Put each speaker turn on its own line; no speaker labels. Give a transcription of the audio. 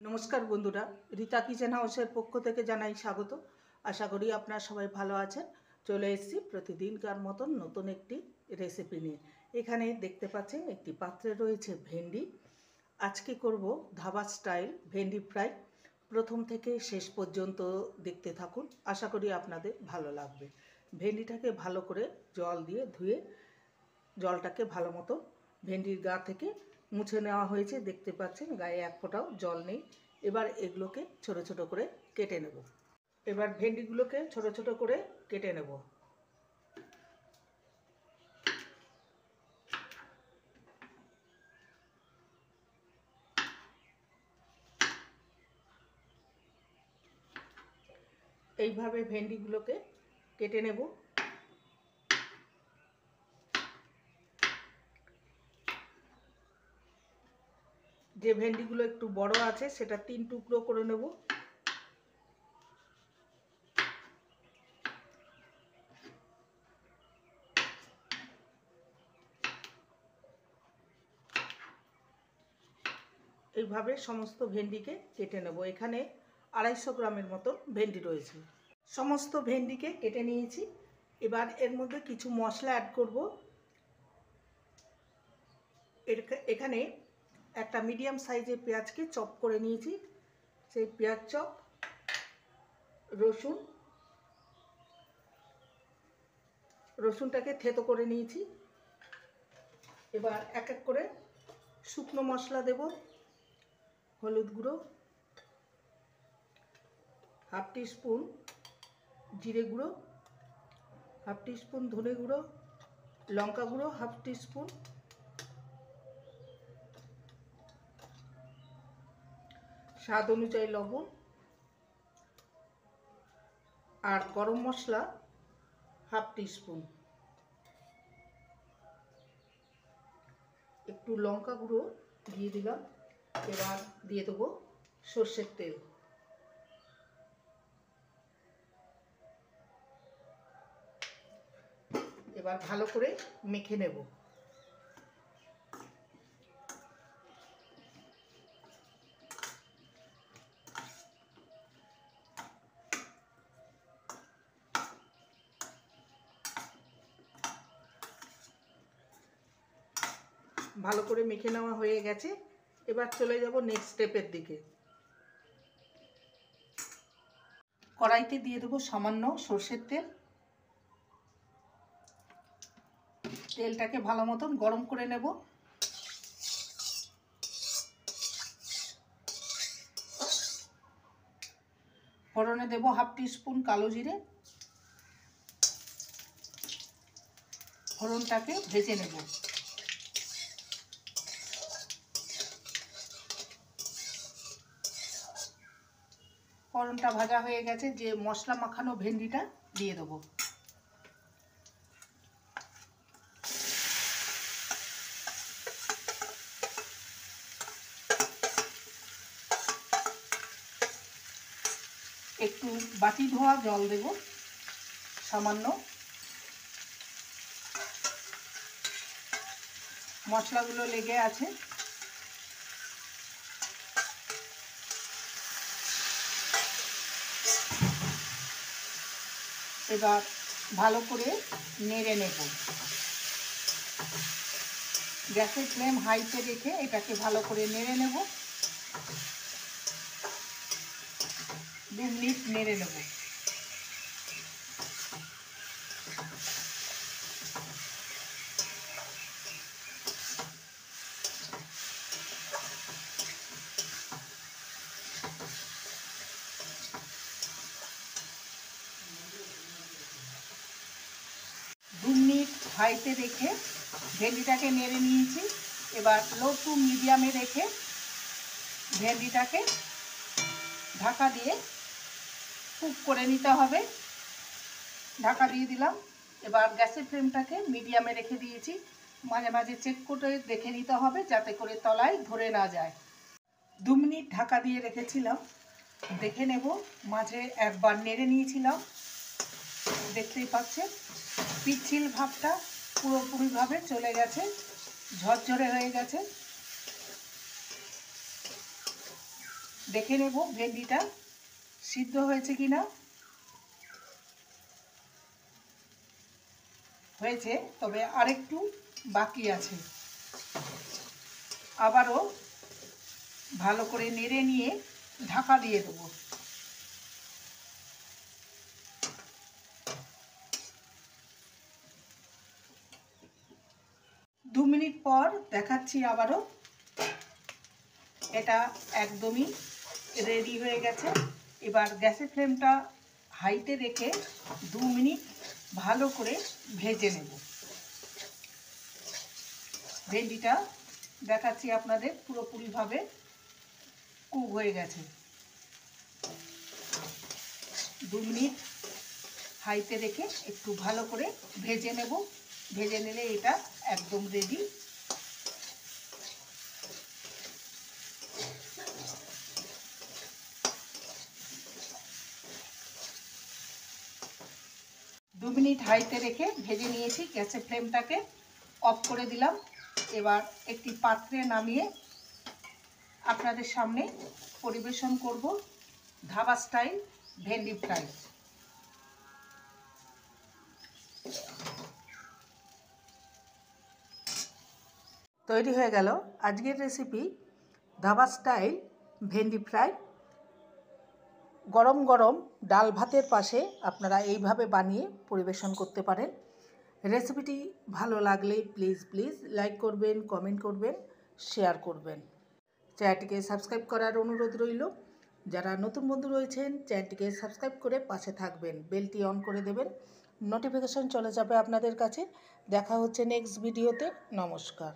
নমস্কার বন্ধুরা, রীতা কিচেন হাউসের পক্ষ থেকে জানাই স্বাগত। আশা করি আপনারা সবাই ভালো আছেন। চলে এসেছি প্রতিদিনকার মতন নতুন একটি রেসিপি নিয়ে। এখানে দেখতে পাচ্ছেন একটি পাত্রে রয়েছে ভেন্ডি। আজকে করব ধাবা স্টাইল ভেন্ডি ফ্রাই। প্রথম থেকে শেষ পর্যন্ত দেখতে থাকুন, আশা করি আপনাদের ভালো লাগবে। ভেন্ডিটাকে ভালো করে জল দিয়ে ধুয়ে জলটাকে ভালো মতো ভেন্ডির গা থেকে মুছে নেওয়া হয়েছে। দেখতে পাচ্ছেন গায়ে এক ফোঁটাও জল নেই। এবার এগুলোকে ছোট ছোট করে কেটে নেব। এবার ভেন্ডিগুলোকে ছোট ছোট করে কেটে নেব। এইভাবে ভেন্ডিগুলোকে কেটে নেব। যে ভেন্ডিগুলো একটু বড় আছে সেটা 3 টুকরো করে নেব। এইভাবে সমস্ত ভেন্ডিকে কেটে নেব। এখানে 250 গ্রামের মতো ভেন্ডি রয়েছে। সমস্ত ভেন্ডিকে কেটে নিয়েছি। এবার এর মধ্যে কিছু মশলা অ্যাড করব। এখানে একটা মিডিয়াম সাইজের পেঁয়াজকে চপ করে নিয়েছি। সেই পেঁয়াজ চপ, রসুনটাকে থেতো করে নিয়েছি। এবার এক এক করে শুকনো মশলা দেব। হলুদ গুঁড়ো, হাফ টিস্পুন জিরে গুঁড়ো, হাফ টিস্পুন ধনে গুঁড়ো, লঙ্কা গুঁড়ো হাফ টিস্পুন, স্বাদ অনুযায়ী লবণ, আর গরম মশলা হাফ টিস্পুন। একটু লঙ্কা গুঁড়ো দিয়ে দিলাম। এবার দিয়ে দেবো সর্ষের তেল। এবার ভালো করে মেখে নেব। ভালো করে মেখে নেওয়া হয়ে গেছে। এবার চলে যাব নেক্সট স্টেপের দিকে। কড়াইতে দিয়ে দেবো সামান্য সর্ষের তেল। তেলটাকে ভালো মতন গরম করে নেব। ফোড়নে দেব হাফ টিস্পুন কালো জিরে। ফোড়নটাকে ভেজে নেব। ফোড়নটা ভাজা হয়ে গেছে, যে মশলা মাখানো ভেন্ডিটা দিয়ে দেবো। একটু বাটি ধোয়া জল দেব সামান্য। মশলাগুলো লেগে আছে। এবার ভালো করে নেড়ে নেব। গ্যাসের ফ্লেম হাইতে রেখে এটাকে ভালো করে নেড়ে নেব। 2 মিনিট নেড়ে নেব। হাইতে রেখে ভেন্ডিটাকে নেড়ে নিয়েছি। এবার লো টু মিডিয়ামে রেখে ভেন্ডিটাকে ঢাকা দিয়ে কুক করে নিতে হবে। ঢাকা দিয়ে দিলাম। এবার গ্যাসের ফ্লেমটাকে মিডিয়ামে রেখে দিয়েছি। মাঝে মাঝে চেক করে দেখে নিতে হবে যাতে করে তলায় ধরে না যায়। 2 মিনিট ঢাকা দিয়ে রেখেছিলাম। দেখে নেব। মাঝে একবার নেড়ে নিয়েছিলাম। দেখতেই পাচ্ছেন পিচ্ছিল ভাবটা পুরোপুরিভাবে চলে গেছে, ঝরঝরে হয়ে গেছে। দেখে নেব ভেন্ডিটা সিদ্ধ হয়েছে কিনা। হয়েছে, তবে আরেকটু বাকি আছে। আবারও ভালো করে নেড়ে নিয়ে ঢাকা দিয়ে দেবো। দু মিনিট পর দেখাচ্ছি আবারও। এটা একদমই রেডি হয়ে গেছে। এবার গ্যাসের ফ্লেমটা হাইতে রেখে 2 মিনিট ভালো করে ভেজে নেব। ভেন্ডিটা দেখাচ্ছি আপনাদের পুরোপুরিভাবে কুক হয়ে গেছে। 2 মিনিট হাইতে রেখে একটু ভালো করে ভেজে নেব। ভেজে নিলে এটা একদম রেডি। দু মিনিট হাইতে রেখে ভেজে নিয়েছি। গ্যাসের ফ্লেমটাকে অফ করে দিলাম। এবার একটি পাত্রে নামিয়ে আপনাদের সামনে পরিবেশন করব ধাবা স্টাইল ভেন্ডি ফ্রাই। তৈরি হয়ে গেল আজকের রেসিপি ধাবা স্টাইল ভেন্ডি ফ্রাই। গরম গরম ডাল ভাতের পাশে আপনারা এইভাবে বানিয়ে পরিবেশন করতে পারেন। রেসিপিটি ভালো লাগলে প্লিজ লাইক করবেন, কমেন্ট করবেন, শেয়ার করবেন। চ্যানেলটিকে সাবস্ক্রাইব করার অনুরোধ রইল। যারা নতুন বন্ধু রয়েছেন চ্যানেলটিকে সাবস্ক্রাইব করে পাশে থাকবেন, বেলটি অন করে দেবেন, নোটিফিকেশন চলে যাবে আপনাদের কাছে। দেখা হচ্ছে নেক্সট ভিডিওতে। নমস্কার।